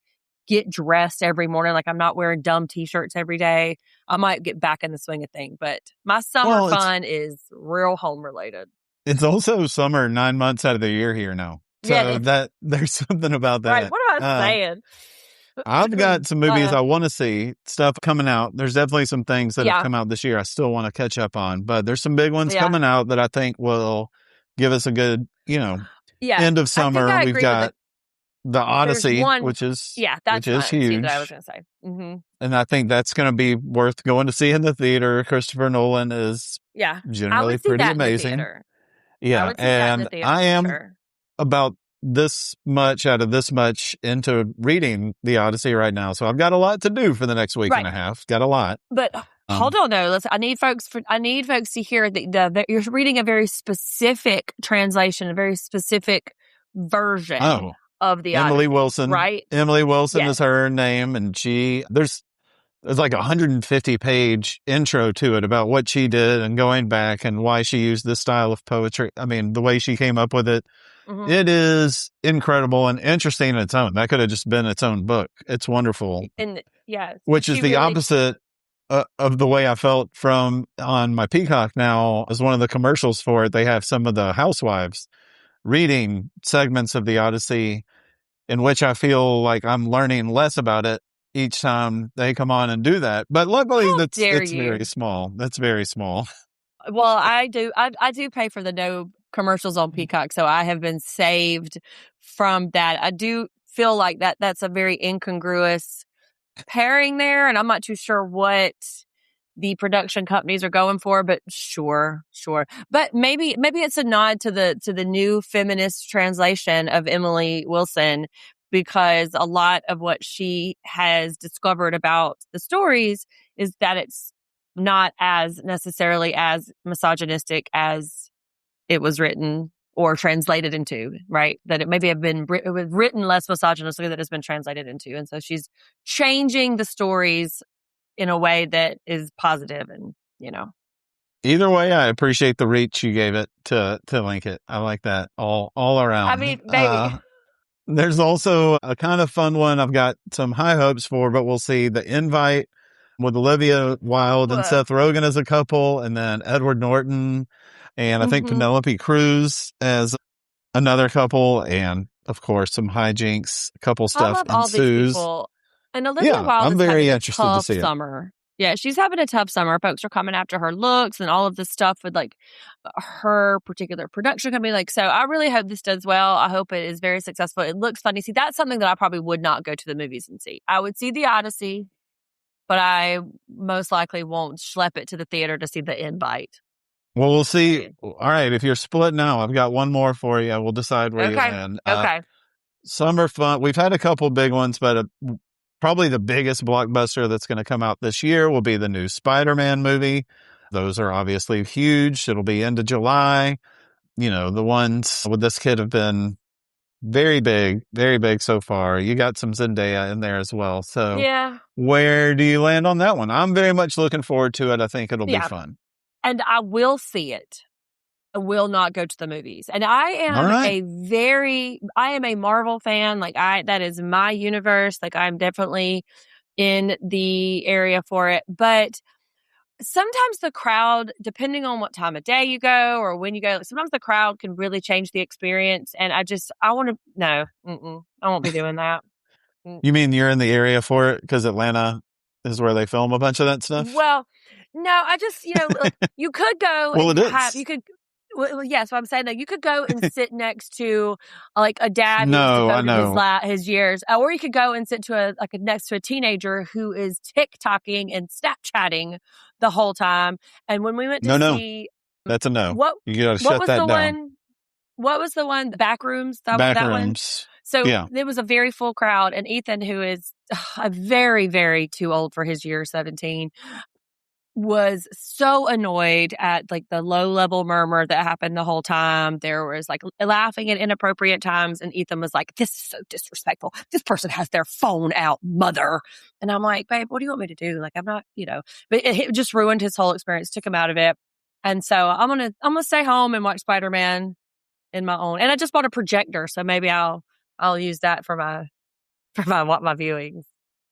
get dressed every morning, like I'm not wearing dumb t-shirts every day, I might get back in the swing of things. But my summer fun is real home related. It's also summer 9 months out of the year here now. So that there's something about that. Right. What am I saying? I've got some movies I want to see, stuff coming out. There's definitely some things that have come out this year I still want to catch up on, but there's some big ones coming out that I think will give us a good, end of summer. We've got The Odyssey, which is huge. That I was going to say. Mm-hmm. And I think that's going to be worth going to see in the theater. Christopher Nolan is generally pretty amazing. Yeah, and I am about this much out of this much into reading The Odyssey right now. So I've got a lot to do for the next week and a half. Got a lot. But Hold on though. I need folks to hear that you're reading a very specific translation, a very specific version of the Emily Odyssey, Wilson, right? Emily Wilson Yes. is her name, and there's like a 150-page intro to it about what she did and going back and why she used this style of poetry. I mean, the way she came up with it. Mm-hmm. It is incredible and interesting in its own. That could have just been its own book. It's wonderful. And which is the opposite of the way I felt on my Peacock now. As one of the commercials for it, they have some of the housewives reading segments of the Odyssey, in which I feel like I'm learning less about it each time they come on and do that. But luckily, it's very small. That's very small. Well, I do pay for the no commercials on Peacock, so I have been saved from that. I do feel like that's a very incongruous pairing there, and I'm not too sure what the production companies are going for, but sure. But maybe it's a nod to the new feminist translation of Emily Wilson, because a lot of what she has discovered about the stories is that it's not as necessarily as misogynistic as it was written or translated into, right? That it maybe it was written less misogynistically than it's been translated into. And so she's changing the stories in a way that is positive and, Either way, I appreciate the reach you gave it to link it. I like that all around. I mean, baby. There's also a kind of fun one I've got some high hopes for, but we'll see. The Invite with Olivia Wilde and Seth Rogen as a couple, and then Edward Norton, and I think Penelope Cruz as another couple, and of course some hijinks, couple stuff ensues. All these people. And Olivia Wilde I'm very interested to see summer. Yeah, she's having a tough summer. Folks are coming after her looks and all of this stuff with like her particular production company. So I really hope this does well. I hope it is very successful. It looks funny. See, that's something that I probably would not go to the movies and see. I would see the Odyssey, but I most likely won't schlep it to the theater to see the Invite. Well, we'll see. All right, if you're split now, I've got one more for you. We'll decide where you land. Okay. Summer fun. We've had a couple big ones, but probably the biggest blockbuster that's going to come out this year will be the new Spider-Man movie. Those are obviously huge. It'll be into July. The ones with this kid have been very big so far. You got some Zendaya in there as well. So where do you land on that one? I'm very much looking forward to it. I think it'll be fun. And I will see it. I will not go to the movies. And I am a Marvel fan. That is my universe. I'm definitely in the area for it. But sometimes the crowd, depending on what time of day you go or when you go, sometimes the crowd can really change the experience. And I won't be doing that. You mean you're in the area for it because Atlanta is where they film a bunch of that stuff? Well, no, I just, you could go. Well, it is. You could. Well, yeah, so I'm saying that you could go and sit next to a dad who's his years, or you could go and sit next to a teenager who is TikToking and Snapchatting the whole time. And when we went to see, that's a no. You gotta shut that down. What was the one? The Backrooms. Backrooms. So it was a very full crowd, and Ethan, who is a very, very too old for his year, 17. Was so annoyed at the low level murmur that happened the whole time. There was laughing at inappropriate times, and Ethan was like, "This is so disrespectful. This person has their phone out, mother." And I'm like, "Babe, what do you want me to do? I'm not, But it just ruined his whole experience, took him out of it. And so I'm gonna stay home and watch Spider-Man in my own. And I just bought a projector, so maybe I'll use that for my viewings.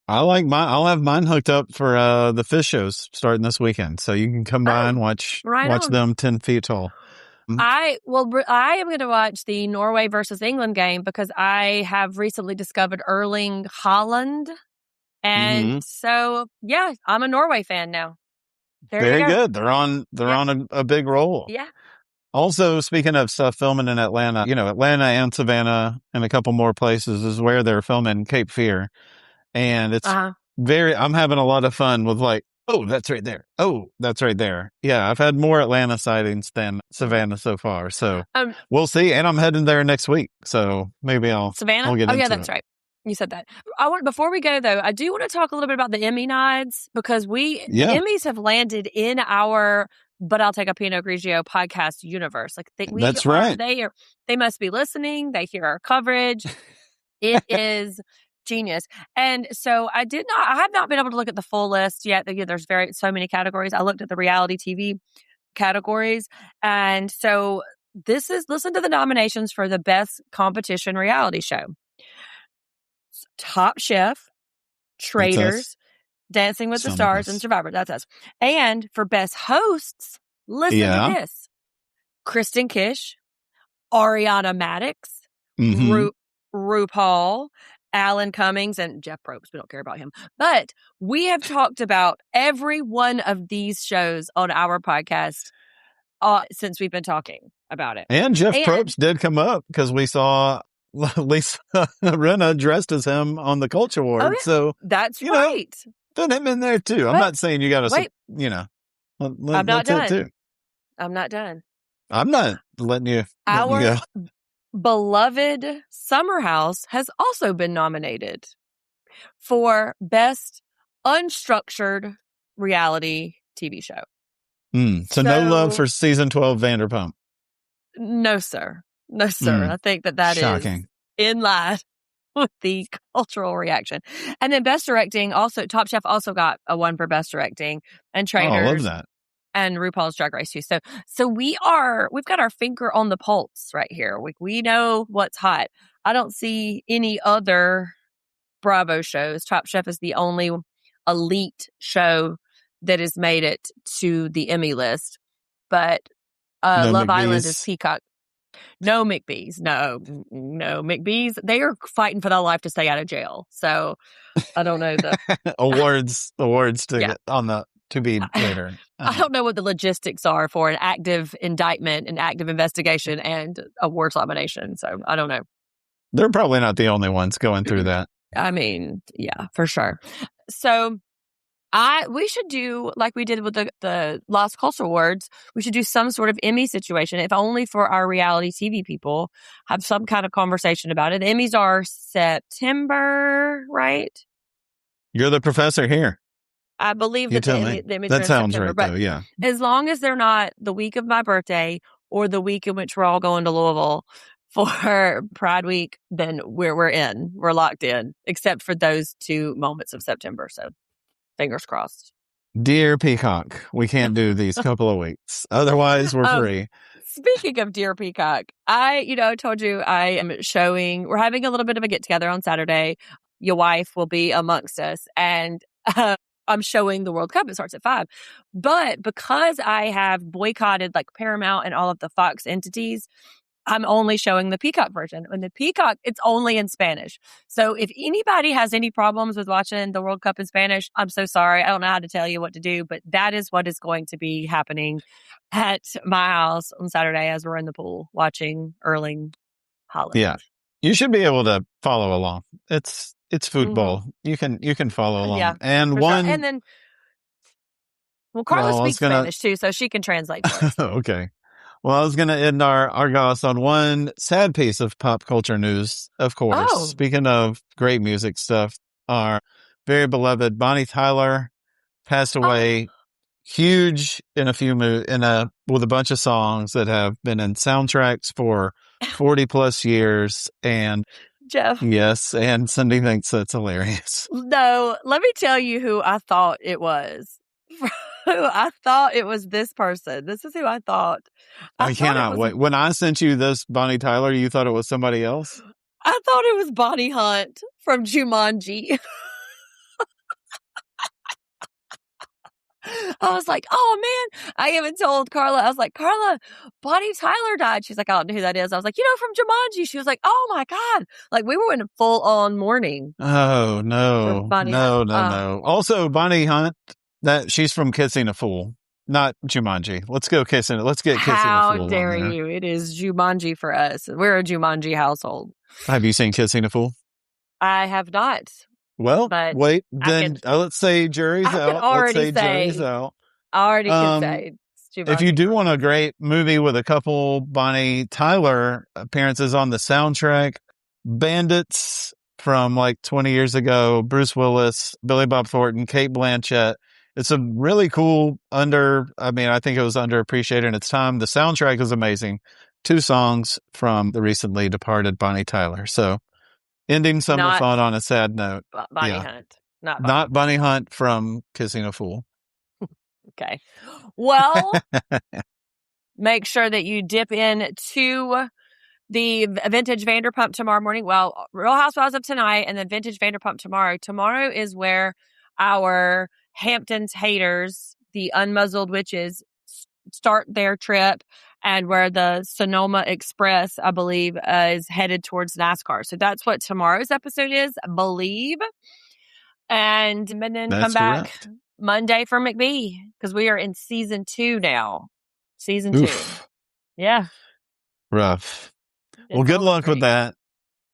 I'll have mine hooked up for the fish shows starting this weekend, so you can come by and watch them 10 feet tall. I am going to watch the Norway versus England game because I have recently discovered Erling Haaland, and so I'm a Norway fan now. Very good. They're on a big roll. Yeah. Also, speaking of stuff filming in Atlanta, Atlanta and Savannah and a couple more places is where they're filming Cape Fear. And it's I'm having a lot of fun with oh, that's right there. Oh, that's right there. Yeah, I've had more Atlanta sightings than Savannah so far. So we'll see. And I'm heading there next week. So maybe I'll Savannah? get into that's it. right. You said that. Before we go though, I do want to talk a little bit about the Emmy nods because the Emmys have landed in our But I'll Take a Pinot Grigio podcast universe. Like That's right. They must be listening. They hear our coverage. It is genius. And so I have not been able to look at the full list yet. There's so many categories. I looked at the reality TV categories. And so listen to the nominations for the best competition reality show. Top Chef, Traitors, Dancing with the Stars, and Survivor. That's us. And for best hosts, listen to this. Kristen Kish, Ariana Madix, RuPaul, Alan Cummings, and Jeff Probst. We don't care about him. But we have talked about every one of these shows on our podcast since we've been talking about it. And Jeff Probst did come up because we saw Lisa Rinna dressed as him on the Culture Award. Oh, yeah. So that's right. Put him in there too. I'm not saying you got to, I'm not done. Too. I'm not done. I'm not letting you Our go. beloved Summer House has also been nominated for best unstructured reality TV show. So no love for season 12 Vanderpump. No, sir. No, sir. I think that shocking. Is in line with the cultural reaction. And then best directing, also Top Chef also got a one for best directing, and Traitors. I love that. And RuPaul's Drag Race too. So we've got our finger on the pulse right here. We know what's hot. I don't see any other Bravo shows. Top Chef is the only elite show that has made it to the Emmy list. But Love Island is Peacock. No McBees. No McBees. They are fighting for their life to stay out of jail. So I don't know the awards to get on the to be later. I don't know what the logistics are for an active indictment, an active investigation, and awards nomination. So I don't know. They're probably not the only ones going through that. I mean, yeah, for sure. So we should do like we did with the Lost Culture Awards. We should do some sort of Emmy situation, if only for our reality TV people. Have some kind of conversation about it. The Emmys are September, right? You're the professor here. I believe that the Emmys that are sounds September, right, though. Yeah, as long as they're not the week of my birthday or the week in which we're all going to Louisville for Pride Week, then we're locked in, except for those 2 moments of September. So. Fingers crossed. Dear Peacock, we can't do these couple of weeks. Otherwise, we're free. Speaking of Dear Peacock, I told you I am we're having a little bit of a get together on Saturday. Your wife will be amongst us, and I'm showing the World Cup. It starts at 5. But because I have boycotted like Paramount and all of the Fox entities, I'm only showing the Peacock version. And the Peacock, it's only in Spanish. So if anybody has any problems with watching the World Cup in Spanish, I'm so sorry. I don't know how to tell you what to do, but that is what is going to be happening at my house on Saturday as we're in the pool watching Erling Haaland. Yeah. You should be able to follow along. It's football. Mm-hmm. You can follow along. Yeah, and one, sure. And then, Carla speaks Spanish too, so she can translate for us. Okay. Well, I was going to end our goss on one sad piece of pop culture news, of course. Oh. Speaking of great music stuff, our very beloved Bonnie Tyler passed away. Huge in with a bunch of songs that have been in soundtracks for 40 plus years. And Jeff. Yes, and Sundi thinks that's hilarious. No, let me tell you who I thought it was. I thought it was this person. This is who I thought. I cannot wait. When I sent you this Bonnie Tyler, you thought it was somebody else? I thought it was Bonnie Hunt from Jumanji. I was like, oh man. I even told Carla, I was like, Carla, Bonnie Tyler died. She's like, I don't know who that is. I was like, from Jumanji. She was like, oh my God. Like we were in full on mourning. Oh no. No. Also, Bonnie Hunt, that she's from Kissing a Fool, not Jumanji. Let's go kissing it. Let's get Kissing a Fool. How dare you? It is Jumanji for us. We're a Jumanji household. Have you seen Kissing a Fool? I have not. Well, wait, then let's say jury's out. Let's say jury's out. I already can say if you do want a great movie with a couple Bonnie Tyler appearances on the soundtrack, Bandits from like 20 years ago. Bruce Willis, Billy Bob Thornton, Kate Blanchett. It's a really cool I think it was underappreciated in its time. The soundtrack is amazing. 2 songs from the recently departed Bonnie Tyler. So ending summer fun on a sad note. Bonnie Hunt. Not Bonnie Hunt from Kissing a Fool. Okay. Well, make sure that you dip into the Vintage Vanderpump tomorrow morning. Well, Real Housewives of tonight and then Vintage Vanderpump tomorrow. Tomorrow is where our Hamptons haters, the unmuzzled witches, start their trip, and where the Sonoma Express, I believe, is headed towards NASCAR. So that's what tomorrow's episode is, I believe. And then That's come back correct. Monday for McBee, because we are in season 2 now. Season 2. Yeah. Rough. Well, good luck with that.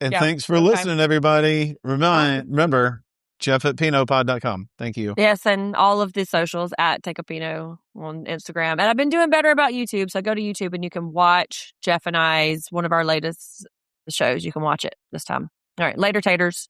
And thanks for listening, everybody. Remember, Jeff@PinoPod.com. Thank you. Yes, and all of the socials at Take a Pino on Instagram. And I've been doing better about YouTube, so go to YouTube and you can watch Jeff and I's, one of our latest shows. You can watch it this time. All right, later, taters.